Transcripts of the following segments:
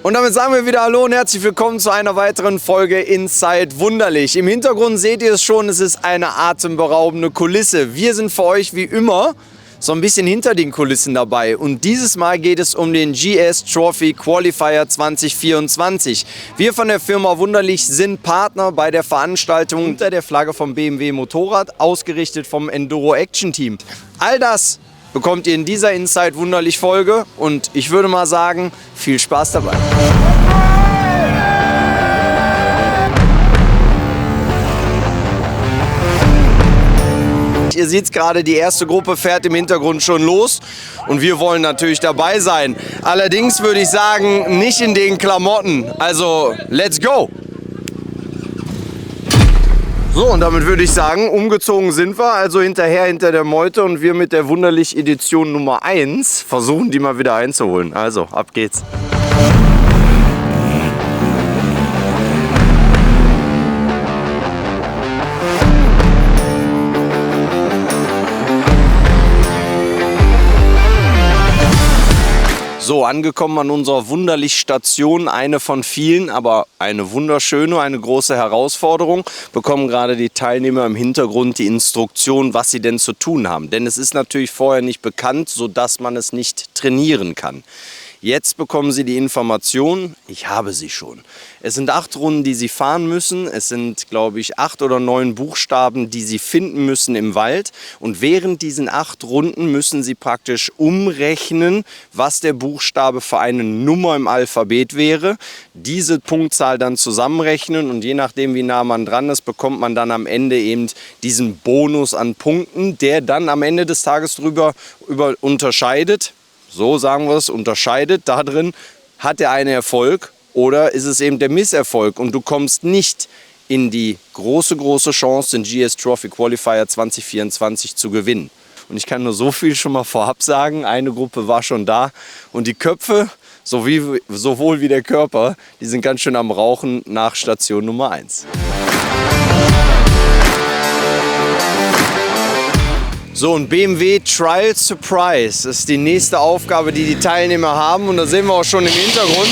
Und damit sagen wir wieder Hallo und herzlich willkommen zu einer weiteren Folge Inside Wunderlich. Im Hintergrund seht ihr es schon, es ist eine atemberaubende Kulisse. Wir sind für euch wie immer so ein bisschen hinter den Kulissen dabei. Und dieses Mal geht es um den GS Trophy Qualifier 2024. Wir von der Firma Wunderlich sind Partner bei der Veranstaltung unter der Flagge vom BMW Motorrad, ausgerichtet vom Enduro Action Team. All das bekommt ihr in dieser Inside Wunderlich Folge und ich würde mal sagen, viel Spaß dabei. Ihr seht es gerade, die erste Gruppe fährt im Hintergrund schon los und wir wollen natürlich dabei sein. Allerdings würde ich sagen, nicht in den Klamotten. Also, let's go! So, und damit würde ich sagen, umgezogen sind wir, also hinter der Meute und wir mit der Wunderlich Edition Nummer 1 versuchen, die mal wieder einzuholen. Also, ab geht's. So, angekommen an unserer Wunderlich-Station, eine von vielen, aber eine wunderschöne, eine große Herausforderung, bekommen gerade die Teilnehmer im Hintergrund die Instruktion, was sie denn zu tun haben. Denn es ist natürlich vorher nicht bekannt, sodass man es nicht trainieren kann. Jetzt bekommen sie die Information, ich habe sie schon. Es sind 8 Runden, die sie fahren müssen. Es sind, glaube ich, 8 oder 9 Buchstaben, die sie finden müssen im Wald. Und während diesen 8 Runden müssen sie praktisch umrechnen, was der Buchstabe für eine Nummer im Alphabet wäre. Diese Punktzahl dann zusammenrechnen und je nachdem, wie nah man dran ist, bekommt man dann am Ende eben diesen Bonus an Punkten, der dann am Ende des Tages drüber unterscheidet. So sagen wir es, unterscheidet da drin, hat er einen Erfolg oder ist es eben der Misserfolg und du kommst nicht in die große Chance, den GS Trophy Qualifier 2024 zu gewinnen. Und ich kann nur so viel schon mal vorab sagen, eine Gruppe war schon da und die Köpfe, sowohl wie der Körper, die sind ganz schön am Rauchen nach Station Nummer 1. So, ein BMW Trial Surprise ist die nächste Aufgabe, die die Teilnehmer haben. Und da sehen wir auch schon im Hintergrund.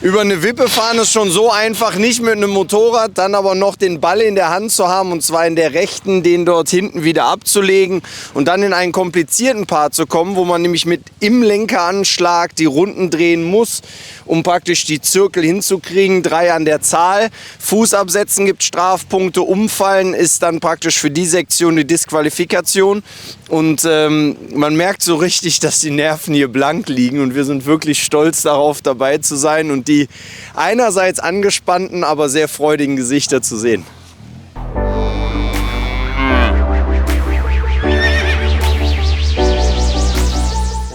Über eine Wippe fahren ist schon so einfach, nicht mit einem Motorrad, dann aber noch den Ball in der Hand zu haben und zwar in der rechten, den dort hinten wieder abzulegen und dann in einen komplizierten Part zu kommen, wo man nämlich mit im Lenkeranschlag die Runden drehen muss, um praktisch die Zirkel hinzukriegen, 3 an der Zahl. Fuß absetzen gibt Strafpunkte, umfallen ist dann praktisch für die Sektion die Disqualifikation und man merkt so richtig, dass die Nerven hier blank liegen und wir sind wirklich stolz darauf, dabei zu sein und die einerseits angespannten, aber sehr freudigen Gesichter zu sehen.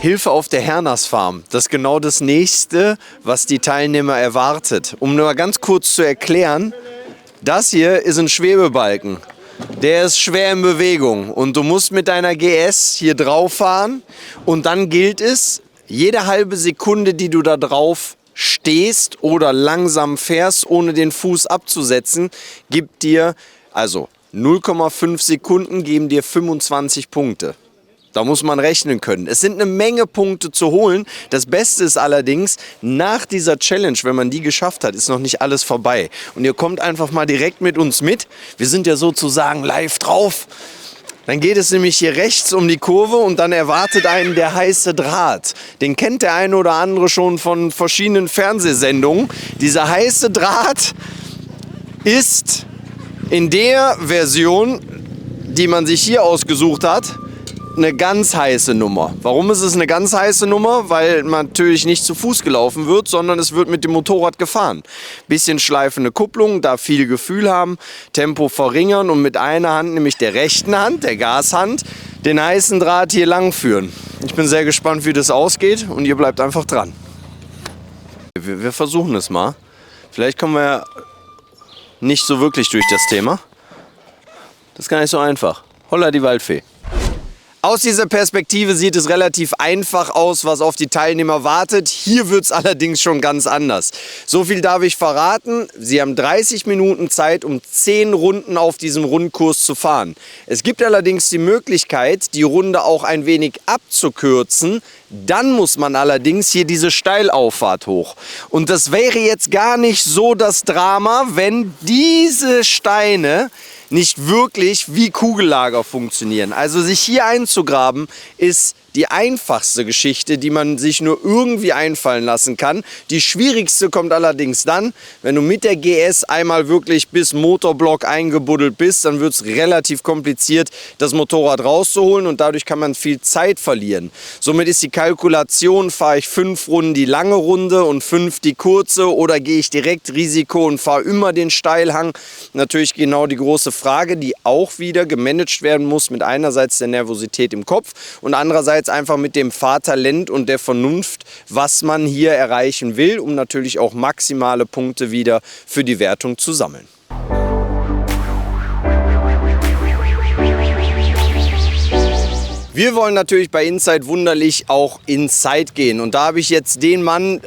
Hilfe auf der Herners Farm. Das ist genau das Nächste, was die Teilnehmer erwartet. Um nur ganz kurz zu erklären, das hier ist ein Schwebebalken. Der ist schwer in Bewegung und du musst mit deiner GS hier drauf fahren und dann gilt es, jede halbe Sekunde, die du da drauf stehst oder langsam fährst, ohne den Fuß abzusetzen, gibt dir, also 0,5 Sekunden geben dir 25 Punkte. Da muss man rechnen können. Es sind eine Menge Punkte zu holen. Das Beste ist allerdings, nach dieser Challenge, wenn man die geschafft hat, ist noch nicht alles vorbei. Und ihr kommt einfach mal direkt mit uns mit. Wir sind ja sozusagen live drauf. Dann geht es nämlich hier rechts um die Kurve und dann erwartet einen der heiße Draht. Den kennt der eine oder andere schon von verschiedenen Fernsehsendungen. Dieser heiße Draht ist in der Version, die man sich hier ausgesucht hat, eine ganz heiße Nummer. Warum ist es eine ganz heiße Nummer? Weil man natürlich nicht zu Fuß gelaufen wird, sondern es wird mit dem Motorrad gefahren. Bisschen schleifende Kupplung, da viel Gefühl haben, Tempo verringern und mit einer Hand, nämlich der rechten Hand, der Gashand, den heißen Draht hier lang führen. Ich bin sehr gespannt, wie das ausgeht und ihr bleibt einfach dran. Wir versuchen es mal. Vielleicht kommen wir nicht so wirklich durch das Thema. Das ist gar nicht so einfach. Holla die Waldfee. Aus dieser Perspektive sieht es relativ einfach aus, was auf die Teilnehmer wartet. Hier wird es allerdings schon ganz anders. So viel darf ich verraten. Sie haben 30 Minuten Zeit, um 10 Runden auf diesem Rundkurs zu fahren. Es gibt allerdings die Möglichkeit, die Runde auch ein wenig abzukürzen. Dann muss man allerdings hier diese Steilauffahrt hoch. Und das wäre jetzt gar nicht so das Drama, wenn diese Steine nicht wirklich wie Kugellager funktionieren. Also sich hier einzugraben ist die einfachste Geschichte, die man sich nur irgendwie einfallen lassen kann. Die schwierigste kommt allerdings dann, wenn du mit der GS einmal wirklich bis Motorblock eingebuddelt bist, dann wird es relativ kompliziert, das Motorrad rauszuholen und dadurch kann man viel Zeit verlieren. Somit ist die Kalkulation, fahre ich 5 Runden die lange Runde und 5 die kurze oder gehe ich direkt Risiko und fahre immer den Steilhang. Natürlich genau die große Frage, die auch wieder gemanagt werden muss mit einerseits der Nervosität im Kopf und andererseits einfach mit dem Fahrtalent und der Vernunft, was man hier erreichen will, um natürlich auch maximale Punkte wieder für die Wertung zu sammeln. Wir wollen natürlich bei Inside Wunderlich auch Inside gehen. Und da habe ich jetzt den Mann,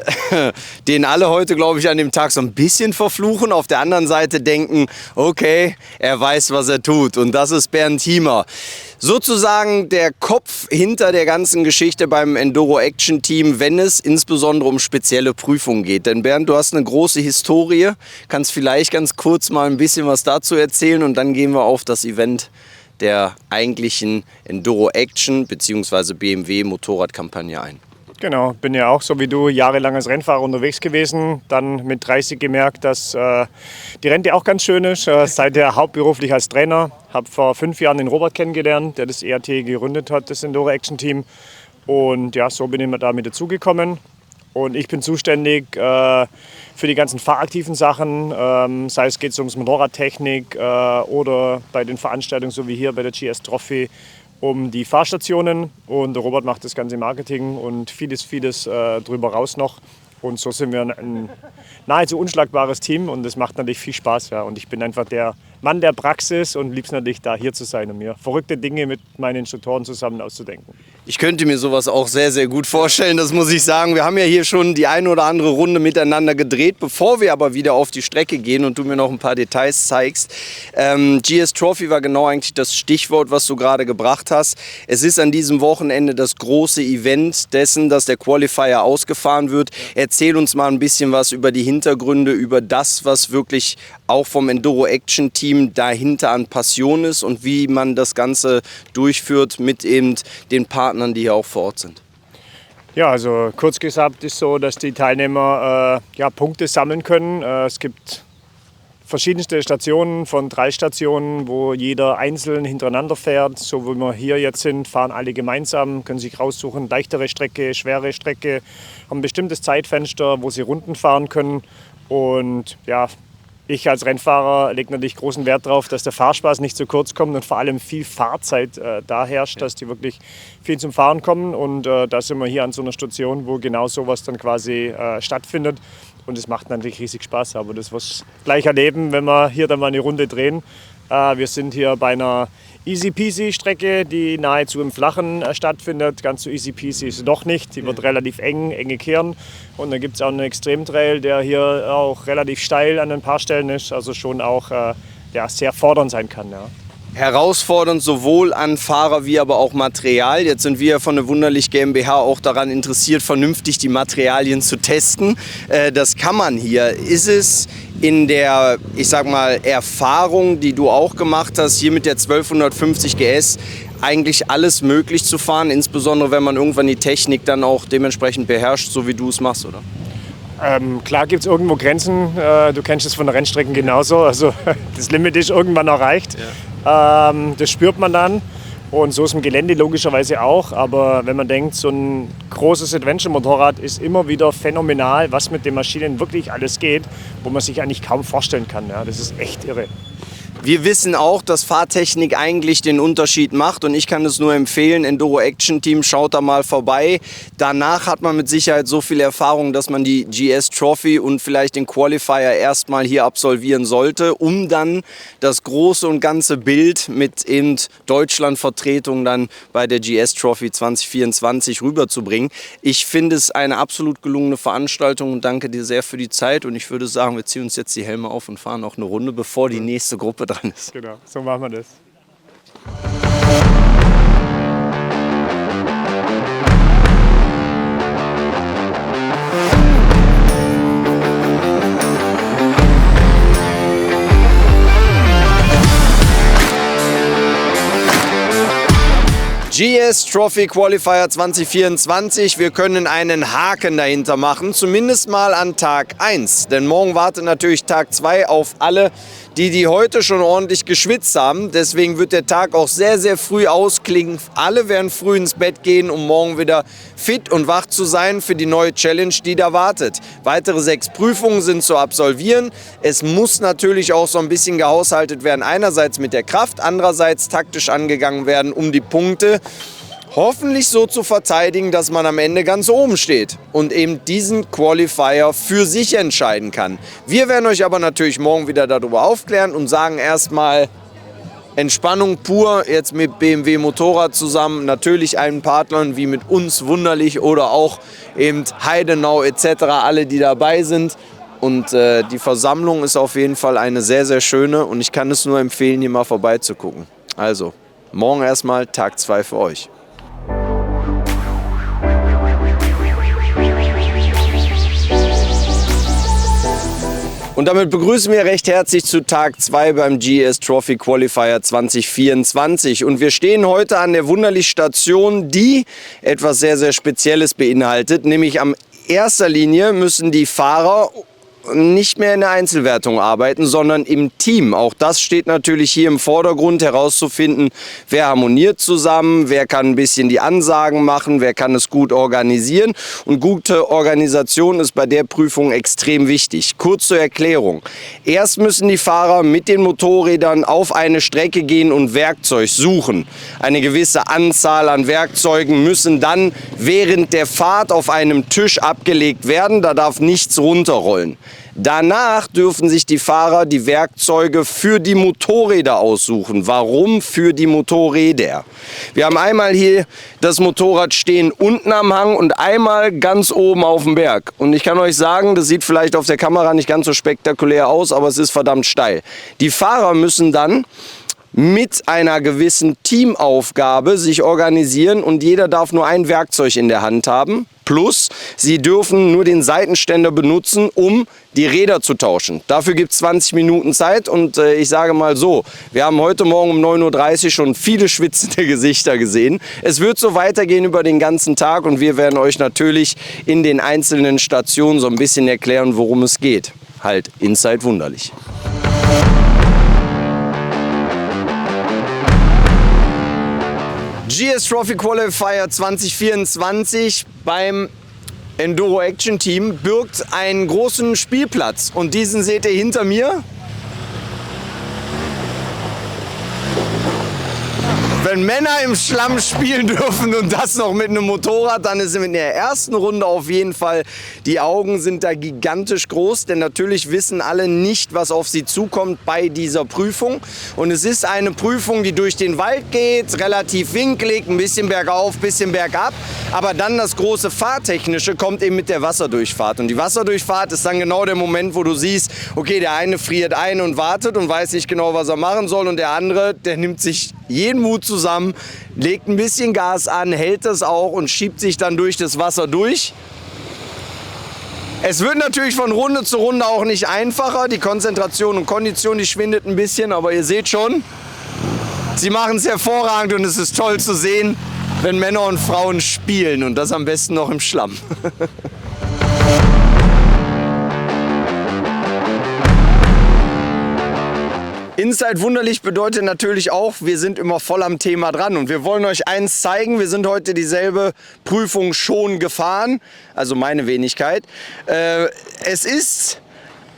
den alle heute, glaube ich, an dem Tag so ein bisschen verfluchen. Auf der anderen Seite denken, okay, er weiß, was er tut. Und das ist Bernd Hiemer. Sozusagen der Kopf hinter der ganzen Geschichte beim Enduro Action Team, wenn es insbesondere um spezielle Prüfungen geht. Denn Bernd, du hast eine große Historie. Kannst vielleicht ganz kurz mal ein bisschen was dazu erzählen und dann gehen wir auf das Event der eigentlichen Enduro Action bzw. BMW Motorradkampagne ein. Genau, bin ja auch so wie du jahrelang als Rennfahrer unterwegs gewesen, dann mit 30 gemerkt, dass die Rente auch ganz schön ist, seither hauptberuflich als Trainer, habe vor 5 Jahren den Robert kennengelernt, der das EAT gegründet hat, das Enduro Action Team, und ja, so bin ich da mit dazugekommen. Und ich bin zuständig für die ganzen fahraktiven Sachen, sei es geht ums Motorradtechnik oder bei den Veranstaltungen, so wie hier bei der GS Trophy, um die Fahrstationen. Und der Robert macht das ganze Marketing und vieles drüber raus noch. Und so sind wir ein nahezu unschlagbares Team und das macht natürlich viel Spaß. Ja. Und ich bin einfach der Mann der Praxis und lieb's natürlich da hier zu sein und mir verrückte Dinge mit meinen Instruktoren zusammen auszudenken. Ich könnte mir sowas auch sehr, sehr gut vorstellen, das muss ich sagen. Wir haben ja hier schon die eine oder andere Runde miteinander gedreht. Bevor wir aber wieder auf die Strecke gehen und du mir noch ein paar Details zeigst. GS Trophy war genau eigentlich das Stichwort, was du gerade gebracht hast. Es ist an diesem Wochenende das große Event dessen, dass der Qualifier ausgefahren wird. Erzähl uns mal ein bisschen was über die Hintergründe, über das, was wirklich auch vom Enduro Action Team dahinter an Passion ist und wie man das Ganze durchführt mit eben den Partnern, die hier auch vor Ort sind. Ja, also kurz gesagt ist so, dass die Teilnehmer Punkte sammeln können. Es gibt verschiedenste Stationen von 3 Stationen, wo jeder einzeln hintereinander fährt. So wie wir hier jetzt sind, fahren alle gemeinsam, können sich raussuchen, leichtere Strecke, schwere Strecke, haben ein bestimmtes Zeitfenster, wo sie Runden fahren können. Und ja, ich als Rennfahrer lege natürlich großen Wert darauf, dass der Fahrspaß nicht zu kurz kommt und vor allem viel Fahrzeit da herrscht, dass die wirklich viel zum Fahren kommen. Und da sind wir hier an so einer Station, wo genau sowas dann quasi stattfindet. Und es macht natürlich riesig Spaß, aber das wirst du gleich erleben, wenn wir hier dann mal eine Runde drehen. Wir sind hier bei einer Easy-Peasy-Strecke, die nahezu im Flachen stattfindet. Ganz so easy-peasy ist sie doch nicht. Die wird relativ enge Kehren. Und dann gibt es auch einen Extremtrail, der hier auch relativ steil an ein paar Stellen ist. Also schon auch sehr fordernd sein kann. Ja. Herausfordernd sowohl an Fahrer wie aber auch Material. Jetzt sind wir von der Wunderlich GmbH auch daran interessiert, vernünftig die Materialien zu testen. Das kann man hier. Ist es in der, ich sag mal, Erfahrung, die du auch gemacht hast, hier mit der 1250 GS, eigentlich alles möglich zu fahren, insbesondere wenn man irgendwann die Technik dann auch dementsprechend beherrscht, so wie du es machst, oder? Klar gibt es irgendwo Grenzen, du kennst es von den Rennstrecken genauso, also das Limit ist irgendwann erreicht, das spürt man dann und so ist im Gelände logischerweise auch, aber wenn man denkt, so ein großes Adventure-Motorrad ist immer wieder phänomenal, was mit den Maschinen wirklich alles geht, wo man sich eigentlich kaum vorstellen kann, ja, das ist echt irre. Wir wissen auch, dass Fahrtechnik eigentlich den Unterschied macht und ich kann es nur empfehlen, Enduro Action Team, schaut da mal vorbei. Danach hat man mit Sicherheit so viel Erfahrung, dass man die GS Trophy und vielleicht den Qualifier erstmal hier absolvieren sollte, um dann das große und ganze Bild mit eben Deutschland-Vertretung dann bei der GS Trophy 2024 rüberzubringen. Ich finde es eine absolut gelungene Veranstaltung und danke dir sehr für die Zeit und ich würde sagen, wir ziehen uns jetzt die Helme auf und fahren noch eine Runde, bevor die nächste Gruppe dran ist. Genau, so machen wir das. GS Trophy Qualifier 2024. Wir können einen Haken dahinter machen, zumindest mal an Tag 1. Denn morgen wartet natürlich Tag 2 auf alle, die heute schon ordentlich geschwitzt haben. Deswegen wird der Tag auch sehr, sehr früh ausklingen. Alle werden früh ins Bett gehen, um morgen wieder fit und wach zu sein für die neue Challenge, die da wartet. Weitere 6 Prüfungen sind zu absolvieren. Es muss natürlich auch so ein bisschen gehaushaltet werden. Einerseits mit der Kraft, andererseits taktisch angegangen werden, um die Punkte hoffentlich so zu verteidigen, dass man am Ende ganz oben steht und eben diesen Qualifier für sich entscheiden kann. Wir werden euch aber natürlich morgen wieder darüber aufklären und sagen erstmal Entspannung pur, jetzt mit BMW Motorrad zusammen, natürlich allen Partnern wie mit uns Wunderlich oder auch eben Heidenau etc., alle die dabei sind. Und die Versammlung ist auf jeden Fall eine sehr, sehr schöne und ich kann es nur empfehlen, hier mal vorbeizugucken. Also, morgen erstmal Tag 2 für euch. Und damit begrüßen wir recht herzlich zu Tag 2 beim GS Trophy Qualifier 2024. Und wir stehen heute an der Wunderlich-Station, die etwas sehr, sehr Spezielles beinhaltet. Nämlich an erster Linie müssen die Fahrer nicht mehr in der Einzelwertung arbeiten, sondern im Team. Auch das steht natürlich hier im Vordergrund, herauszufinden, wer harmoniert zusammen, wer kann ein bisschen die Ansagen machen, wer kann es gut organisieren. Und gute Organisation ist bei der Prüfung extrem wichtig. Kurz zur Erklärung. Erst müssen die Fahrer mit den Motorrädern auf eine Strecke gehen und Werkzeug suchen. Eine gewisse Anzahl an Werkzeugen müssen dann während der Fahrt auf einem Tisch abgelegt werden. Da darf nichts runterrollen. Danach dürfen sich die Fahrer die Werkzeuge für die Motorräder aussuchen. Warum für die Motorräder? Wir haben einmal hier das Motorrad stehen unten am Hang und einmal ganz oben auf dem Berg. Und ich kann euch sagen, das sieht vielleicht auf der Kamera nicht ganz so spektakulär aus, aber es ist verdammt steil. Die Fahrer müssen dann mit einer gewissen Teamaufgabe sich organisieren und jeder darf nur ein Werkzeug in der Hand haben. Plus, sie dürfen nur den Seitenständer benutzen, um die Räder zu tauschen. Dafür gibt es 20 Minuten Zeit und ich sage mal so, wir haben heute Morgen um 9:30 Uhr schon viele schwitzende Gesichter gesehen. Es wird so weitergehen über den ganzen Tag und wir werden euch natürlich in den einzelnen Stationen so ein bisschen erklären, worum es geht. Halt, Inside Wunderlich. GS Trophy Qualifier 2024 beim Enduro Action Team birgt einen großen Spielplatz und diesen seht ihr hinter mir. Wenn Männer im Schlamm spielen dürfen und das noch mit einem Motorrad, dann ist in der ersten Runde auf jeden Fall, die Augen sind da gigantisch groß, denn natürlich wissen alle nicht, was auf sie zukommt bei dieser Prüfung. Und es ist eine Prüfung, die durch den Wald geht, relativ winklig, ein bisschen bergauf, ein bisschen bergab. Aber dann das große Fahrtechnische kommt eben mit der Wasserdurchfahrt. Und die Wasserdurchfahrt ist dann genau der Moment, wo du siehst, okay, der eine friert ein und wartet und weiß nicht genau, was er machen soll. Und der andere, der nimmt sich jeden Mut zusammen, legt ein bisschen Gas an, hält das auch und schiebt sich dann durch das Wasser durch. Es wird natürlich von Runde zu Runde auch nicht einfacher. Die Konzentration und Kondition, die schwindet ein bisschen, aber ihr seht schon, sie machen es hervorragend und es ist toll zu sehen, wenn Männer und Frauen spielen und das am besten noch im Schlamm. Inside Wunderlich bedeutet natürlich auch, wir sind immer voll am Thema dran und wir wollen euch eins zeigen. Wir sind heute dieselbe Prüfung schon gefahren, also meine Wenigkeit. Es ist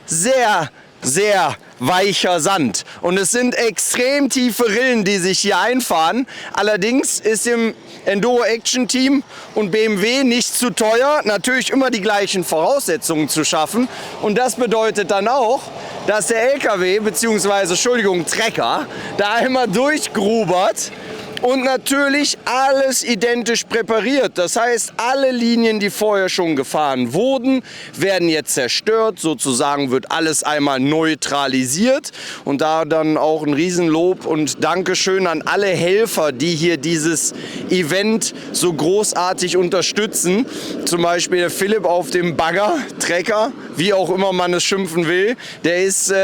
sehr sehr weicher Sand. Und es sind extrem tiefe Rillen, die sich hier einfahren. Allerdings ist im Enduro Action Team und BMW nicht zu teuer, natürlich immer die gleichen Voraussetzungen zu schaffen. Und das bedeutet dann auch, dass der LKW bzw. Trecker da einmal durchgrubert und natürlich alles identisch präpariert. Das heißt, alle Linien, die vorher schon gefahren wurden, werden jetzt zerstört. Sozusagen wird alles einmal neutralisiert. Und da dann auch ein Riesenlob und Dankeschön an alle Helfer, die hier dieses Event so großartig unterstützen. Zum Beispiel der Philipp auf dem Bagger, Trecker, wie auch immer man es schimpfen will. Der ist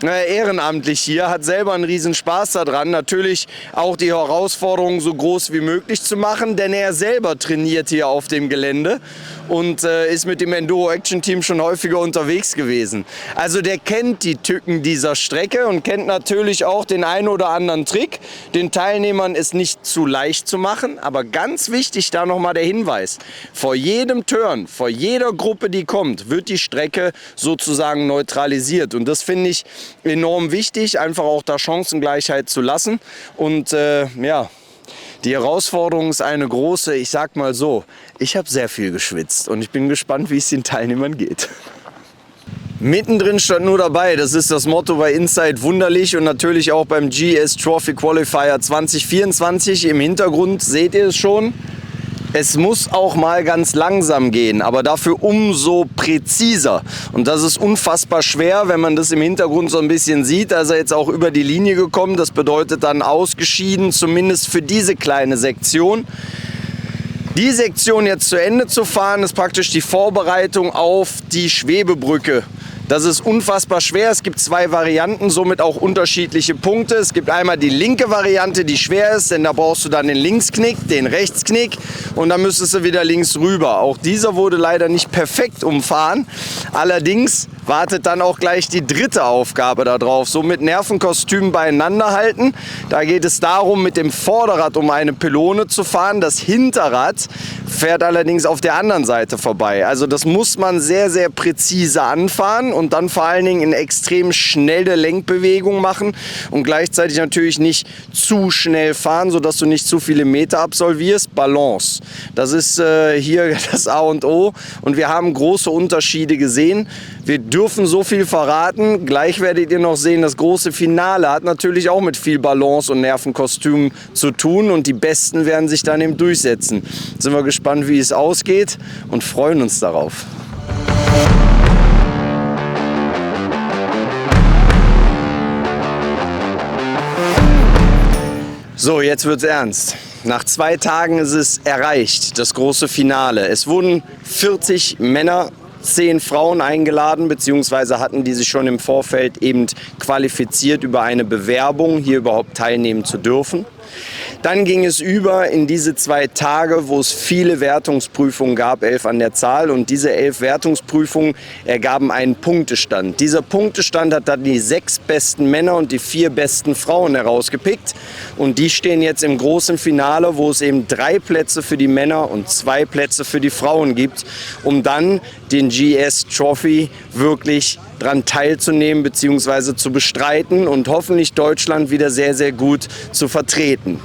ehrenamtlich hier, hat selber einen riesen Spaß daran. Natürlich auch die Herausforderung so groß wie möglich zu machen, denn er selber trainiert hier auf dem Gelände und ist mit dem Enduro Action Team schon häufiger unterwegs gewesen. Also der kennt die Tücken dieser Strecke und kennt natürlich auch den einen oder anderen Trick. Den Teilnehmern ist nicht zu leicht zu machen, aber ganz wichtig da nochmal der Hinweis. Vor jedem Turn, vor jeder Gruppe, die kommt, wird die Strecke sozusagen neutralisiert. Und das finde ich enorm wichtig, einfach auch da Chancengleichheit zu lassen. Und ja, die Herausforderung ist eine große. Ich sag mal so, ich habe sehr viel geschwitzt und ich bin gespannt, wie es den Teilnehmern geht. Mittendrin stand nur dabei, das ist das Motto bei Inside Wunderlich und natürlich auch beim GS Trophy Qualifier 2024. Im Hintergrund seht ihr es schon. Es muss auch mal ganz langsam gehen, aber dafür umso präziser. Und das ist unfassbar schwer, wenn man das im Hintergrund so ein bisschen sieht. Da ist er jetzt auch über die Linie gekommen. Das bedeutet dann ausgeschieden, zumindest für diese kleine Sektion. Die Sektion jetzt zu Ende zu fahren, ist praktisch die Vorbereitung auf die Schwebebrücke. Das ist unfassbar schwer. Es gibt zwei Varianten, somit auch unterschiedliche Punkte. Es gibt einmal die linke Variante, die schwer ist, denn da brauchst du dann den Linksknick, den Rechtsknick und dann müsstest du wieder links rüber. Auch dieser wurde leider nicht perfekt umfahren. Allerdings wartet dann auch gleich die dritte Aufgabe da drauf. So mit Nervenkostüm beieinander halten. Da geht es darum, mit dem Vorderrad um eine Pylone zu fahren. Das Hinterrad fährt allerdings auf der anderen Seite vorbei. Also das muss man sehr, sehr präzise anfahren und dann vor allen Dingen in extrem schnelle Lenkbewegung machen und gleichzeitig natürlich nicht zu schnell fahren, sodass du nicht zu viele Meter absolvierst. Balance. Das ist hier das A und O und wir haben große Unterschiede gesehen. Wir dürfen so viel verraten. Gleich werdet ihr noch sehen, das große Finale hat natürlich auch mit viel Balance und Nervenkostüm zu tun und die Besten werden sich dann eben durchsetzen. Sind wir gespannt, wie es ausgeht und freuen uns darauf. So, jetzt wird's ernst. Nach 2 Tagen ist es erreicht, das große Finale. Es wurden 40 Männer, 10 Frauen eingeladen, beziehungsweise hatten die sich schon im Vorfeld eben qualifiziert über eine Bewerbung, hier überhaupt teilnehmen zu dürfen. Dann ging es über in diese 2 Tage, wo es viele Wertungsprüfungen gab, 11 an der Zahl. Und diese 11 Wertungsprüfungen ergaben einen Punktestand. Dieser Punktestand hat dann die 6 besten Männer und die 4 besten Frauen herausgepickt. Und die stehen jetzt im großen Finale, wo es eben 3 Plätze für die Männer und 2 Plätze für die Frauen gibt, um dann den GS Trophy wirklich daran teilzunehmen bzw. zu bestreiten und hoffentlich Deutschland wieder sehr, sehr gut zu vertreten.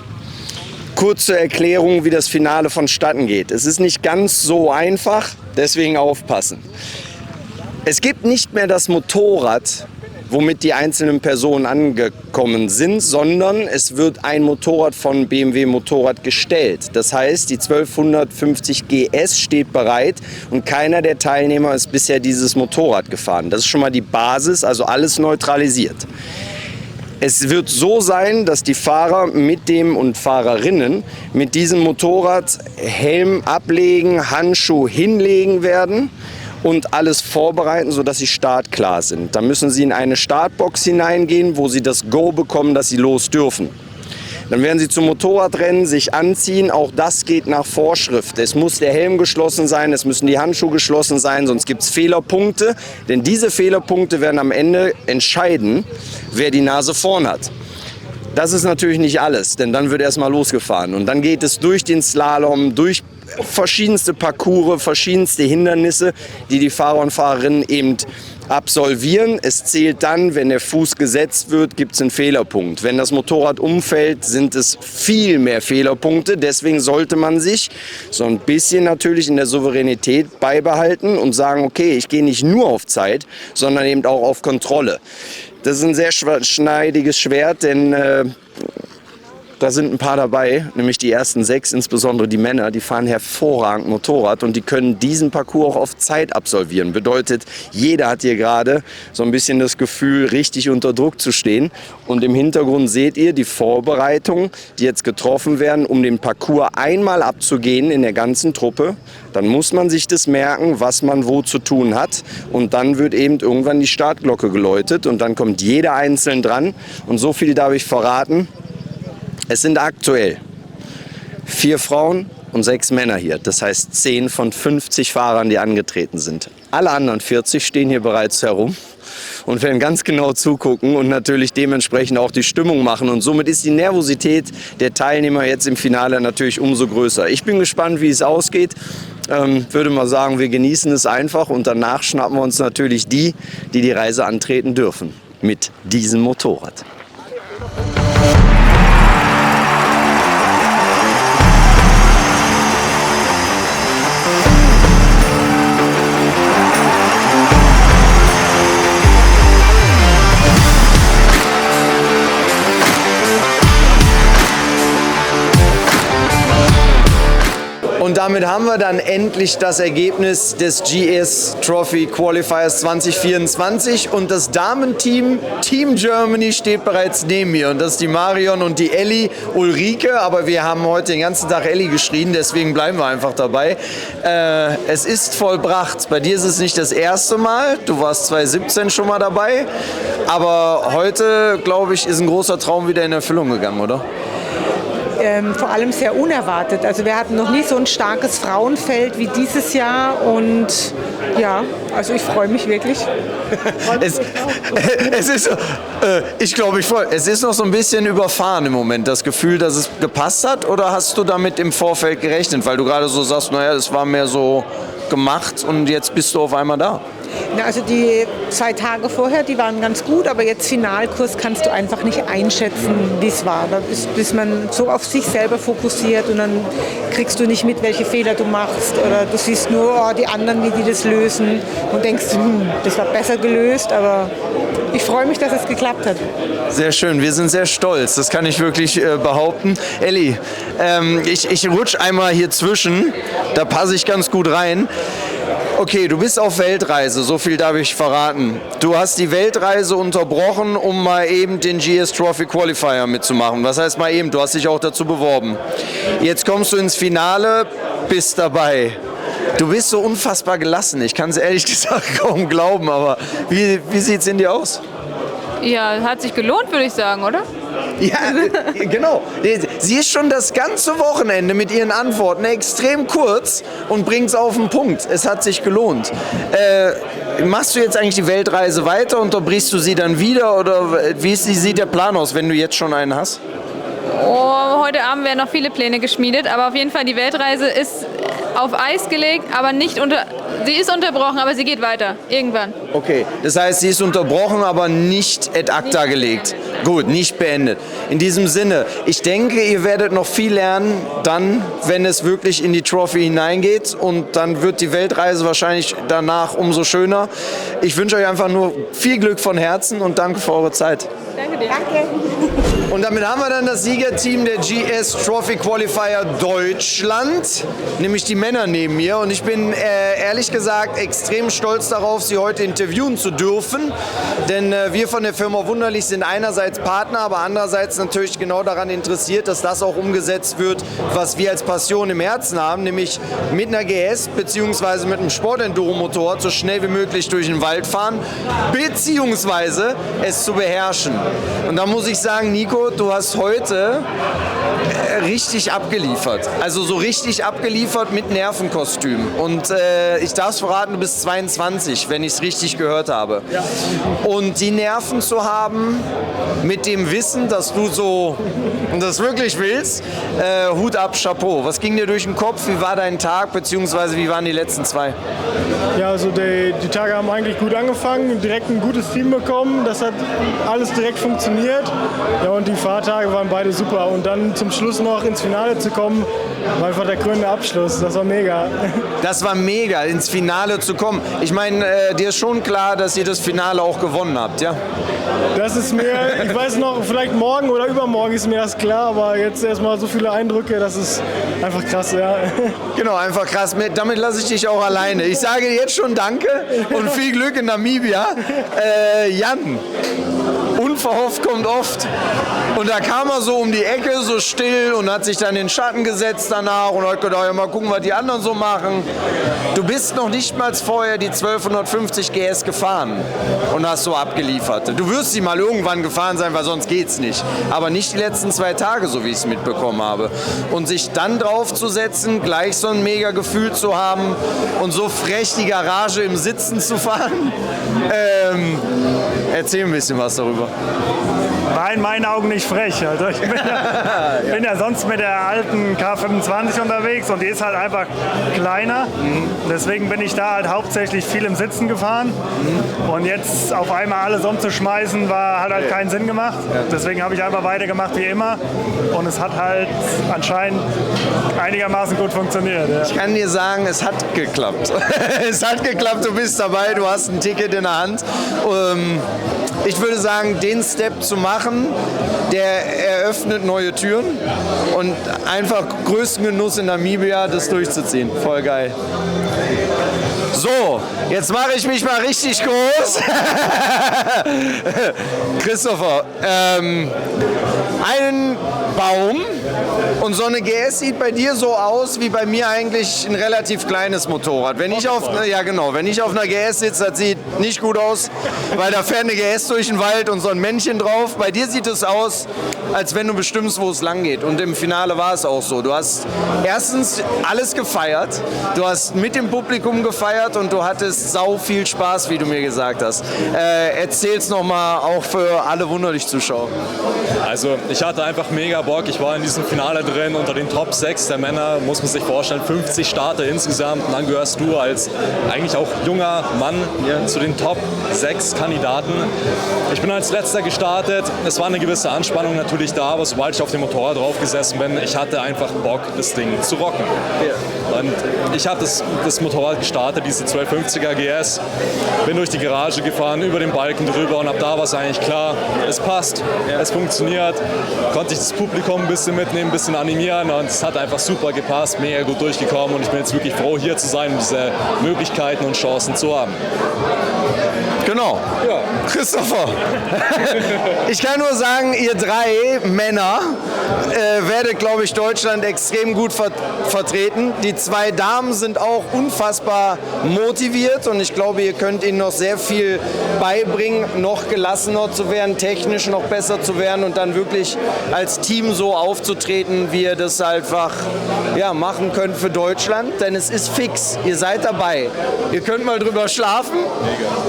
Kurz zur Erklärung, wie das Finale vonstatten geht. Es ist nicht ganz so einfach, deswegen aufpassen. Es gibt nicht mehr das Motorrad, womit die einzelnen Personen angekommen sind, sondern es wird ein Motorrad von BMW Motorrad gestellt. Das heißt, die 1250 GS steht bereit und keiner der Teilnehmer ist bisher dieses Motorrad gefahren. Das ist schon mal die Basis, also alles neutralisiert. Es wird so sein, dass die Fahrer mit dem und Fahrerinnen mit diesem Motorrad Helm ablegen, Handschuh hinlegen werden und alles vorbereiten, sodass sie startklar sind. Da müssen sie in eine Startbox hineingehen, wo sie das Go bekommen, dass sie los dürfen. Dann werden sie zum Motorradrennen sich anziehen. Auch das geht nach Vorschrift. Es muss der Helm geschlossen sein, es müssen die Handschuhe geschlossen sein, sonst gibt es Fehlerpunkte. Denn diese Fehlerpunkte werden am Ende entscheiden, wer die Nase vorn hat. Das ist natürlich nicht alles, denn dann wird erstmal losgefahren. Und dann geht es durch den Slalom, durch verschiedenste Parcours, verschiedenste Hindernisse, die die Fahrer und Fahrerinnen eben absolvieren. Es zählt dann, wenn der Fuß gesetzt wird, gibt es einen Fehlerpunkt. Wenn das Motorrad umfällt, sind es viel mehr Fehlerpunkte. Deswegen sollte man sich so ein bisschen natürlich in der Souveränität beibehalten und sagen, okay, ich gehe nicht nur auf Zeit, sondern eben auch auf Kontrolle. Das ist ein sehr schneidiges Schwert, denn da sind ein paar dabei, nämlich die ersten 6, insbesondere die Männer, die fahren hervorragend Motorrad und die können diesen Parcours auch auf Zeit absolvieren. Bedeutet, jeder hat hier gerade so ein bisschen das Gefühl, richtig unter Druck zu stehen. Und im Hintergrund seht ihr die Vorbereitungen, die jetzt getroffen werden, um den Parcours einmal abzugehen in der ganzen Truppe. Dann muss man sich das merken, was man wo zu tun hat. Und dann wird eben irgendwann die Startglocke geläutet und dann kommt jeder einzeln dran. Und so viel darf ich verraten. Es sind aktuell 4 Frauen und 6 Männer hier. Das heißt 10 von 50 Fahrern, die angetreten sind. Alle anderen 40 stehen hier bereits herum und werden ganz genau zugucken und natürlich dementsprechend auch die Stimmung machen. Und somit ist die Nervosität der Teilnehmer jetzt im Finale natürlich umso größer. Ich bin gespannt, wie es ausgeht. Würde mal sagen, wir genießen es einfach und danach schnappen wir uns natürlich die Reise antreten dürfen mit diesem Motorrad. Und damit haben wir dann endlich das Ergebnis des GS Trophy Qualifiers 2024 und das Damenteam Team Germany steht bereits neben mir und das ist die Marion und die Elli Ulrike, aber wir haben heute den ganzen Tag Elli geschrien, deswegen bleiben wir einfach dabei. Es ist vollbracht. Bei dir ist es nicht das erste Mal, du warst 2017 schon mal dabei, aber heute, glaube ich, ist ein großer Traum wieder in Erfüllung gegangen, oder? Vor allem sehr unerwartet. Also wir hatten noch nie so ein starkes Frauenfeld wie dieses Jahr und ja, also ich freue mich wirklich. Es ist, ich glaube, es ist noch so ein bisschen überfahren im Moment, das Gefühl, dass es gepasst hat, oder hast du damit im Vorfeld gerechnet, weil du gerade so sagst, naja, es war mehr so gemacht und jetzt bist du auf einmal da? Na, also die 2 Tage vorher, die waren ganz gut, aber jetzt Finalkurs kannst du einfach nicht einschätzen, wie es war. Da ist man so auf sich selber fokussiert und dann kriegst du nicht mit, welche Fehler du machst oder du siehst nur die anderen, wie die das lösen und denkst, das war besser gelöst, aber ich freue mich, dass es geklappt hat. Sehr schön, wir sind sehr stolz, das kann ich wirklich behaupten. Elli, ich rutsche einmal hier zwischen, da passe ich ganz gut rein. Okay, du bist auf Weltreise, so viel darf ich verraten. Du hast die Weltreise unterbrochen, um mal eben den GS Trophy Qualifier mitzumachen. Was heißt mal eben? Du hast dich auch dazu beworben. Jetzt kommst du ins Finale, bist dabei. Du bist so unfassbar gelassen. Ich kann es ehrlich gesagt kaum glauben, aber wie sieht es in dir aus? Ja, hat sich gelohnt, würde ich sagen, oder? Ja, genau. Sie ist schon das ganze Wochenende mit ihren Antworten extrem kurz und bringt es auf den Punkt. Es hat sich gelohnt. Machst du jetzt eigentlich die Weltreise weiter, unterbrichst du sie dann wieder oder wie sieht der Plan aus, wenn du jetzt schon einen hast? Oh, heute Abend werden noch viele Pläne geschmiedet, aber auf jeden Fall die Weltreise ist auf Eis gelegt, aber sie ist unterbrochen, aber sie geht weiter, irgendwann. Okay, das heißt, sie ist unterbrochen, aber nicht ad acta gelegt. Gut, nicht beendet. In diesem Sinne, ich denke, ihr werdet noch viel lernen, dann, wenn es wirklich in die Trophy hineingeht und dann wird die Weltreise wahrscheinlich danach umso schöner. Ich wünsche euch einfach nur viel Glück von Herzen und danke für eure Zeit. Danke dir. Danke. Und damit haben wir dann das Siegerteam der GS Trophy Qualifier Deutschland, nämlich die Männer neben mir. Und ich bin ehrlich gesagt extrem stolz darauf, sie heute interviewen zu dürfen. Denn wir von der Firma Wunderlich sind einerseits Partner, aber andererseits natürlich genau daran interessiert, dass das auch umgesetzt wird, was wir als Passion im Herzen haben, nämlich mit einer GS bzw. mit einem Sport-Enduro-Motorrad so schnell wie möglich durch den Wald fahren, beziehungsweise es zu beherrschen. Und da muss ich sagen, Nico, Nico, du hast heute richtig abgeliefert. Also so richtig abgeliefert mit Nervenkostüm. Und ich darf es verraten, du bist 22, wenn ich es richtig gehört habe. Ja. Und die Nerven zu haben, mit dem Wissen, dass du so das wirklich willst, Hut ab, Chapeau. Was ging dir durch den Kopf? Wie war dein Tag, beziehungsweise wie waren die letzten 2? Ja, also die Tage haben eigentlich gut angefangen, direkt ein gutes Team bekommen, das hat alles direkt funktioniert. Ja, und die Fahrtage waren beide super. Und dann zum Schluss noch ins Finale zu kommen, war einfach der krönende Abschluss. Das war mega. Das war mega, ins Finale zu kommen. Ich meine, dir ist schon klar, dass ihr das Finale auch gewonnen habt, ja? Das ist mir, ich weiß noch, vielleicht morgen oder übermorgen ist mir das klar, aber jetzt erstmal so viele Eindrücke, das ist einfach krass, ja. Genau, einfach krass. Damit lasse ich dich auch alleine. Ich sage jetzt schon Danke und viel Glück in Namibia. Jan, unverhofft kommt oft. Und da kam er so um die Ecke, so still, und hat sich dann in den Schatten gesetzt danach und hat gedacht, ja, mal gucken, was die anderen so machen. Du bist noch nicht mal vorher die 1250 GS gefahren und hast so abgeliefert. Du wirst sie mal irgendwann gefahren sein, weil sonst geht's nicht. Aber nicht die letzten 2 Tage, so wie ich es mitbekommen habe. Und sich dann draufzusetzen, gleich so ein mega Gefühl zu haben und so frech die Garage im Sitzen zu fahren. Erzähl ein bisschen was darüber. War in meinen Augen nicht frech. Also ich bin ja sonst mit der alten K25 unterwegs und die ist halt einfach kleiner. Deswegen bin ich da halt hauptsächlich viel im Sitzen gefahren. Und jetzt auf einmal alles umzuschmeißen, hat halt keinen Sinn gemacht. Deswegen habe ich einfach weitergemacht wie immer. Und es hat halt anscheinend einigermaßen gut funktioniert. Ja. Ich kann dir sagen, es hat geklappt. Es hat geklappt, du bist dabei, du hast ein Ticket in der Hand. Ich würde sagen, den Step zu machen, der eröffnet neue Türen und einfach größten Genuss in Namibia, das durchzuziehen. Voll geil. So, jetzt mache ich mich mal richtig groß. Christopher, einen Baum und so eine GS sieht bei dir so aus wie bei mir eigentlich ein relativ kleines Motorrad. Wenn ich auf einer GS sitze, das sieht nicht gut aus, weil da fährt eine GS durch den Wald und so ein Männchen drauf. Bei dir sieht es aus, als wenn du bestimmst, wo es lang geht. Und im Finale war es auch so. Du hast erstens alles gefeiert, du hast mit dem Publikum gefeiert und du hattest sau viel Spaß, wie du mir gesagt hast. Erzähl's nochmal auch für alle Wunderlich-Zuschauer. Also ich hatte einfach mega Bock. Ich war in diesem Finale drin unter den Top 6 der Männer, muss man sich vorstellen, 50 Starter insgesamt. Und dann gehörst du als eigentlich auch junger Mann zu den Top 6 Kandidaten. Ich bin als Letzter gestartet. Es war eine gewisse Anspannung natürlich da, aber sobald ich auf dem Motorrad drauf gesessen bin, ich hatte einfach Bock, das Ding zu rocken. Und ich habe das Motorrad gestartet, diese 1250er GS, bin durch die Garage gefahren, über den Balken drüber und ab da war es eigentlich klar, es passt, es funktioniert, konnte ich das Publikum ein bisschen mitnehmen, ein bisschen animieren und es hat einfach super gepasst, mega gut durchgekommen und ich bin jetzt wirklich froh, hier zu sein und diese Möglichkeiten und Chancen zu haben. Genau. Ja. Christopher. Ich kann nur sagen, ihr 3 Männer werdet, glaube ich, Deutschland extrem gut vertreten. Die 2 Damen sind auch unfassbar motiviert und ich glaube, ihr könnt ihnen noch sehr viel beibringen, noch gelassener zu werden, technisch noch besser zu werden und dann wirklich als Team so aufzutreten, wie ihr das einfach machen könnt für Deutschland. Denn es ist fix. Ihr seid dabei. Ihr könnt mal drüber schlafen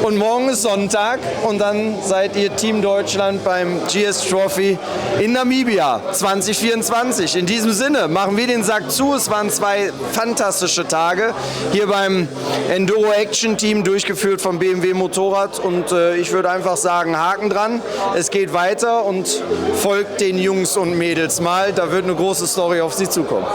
und morgen ist Sonntag und dann seid ihr Team Deutschland beim GS Trophy in Namibia 2024. In diesem Sinne machen wir den Sack zu. Es waren 2 fantastische Tage hier beim Enduro Action Team, durchgeführt vom BMW Motorrad und ich würde einfach sagen, Haken dran. Es geht weiter und folgt den Jungs und Mädels mal. Da wird eine große Story auf sie zukommen.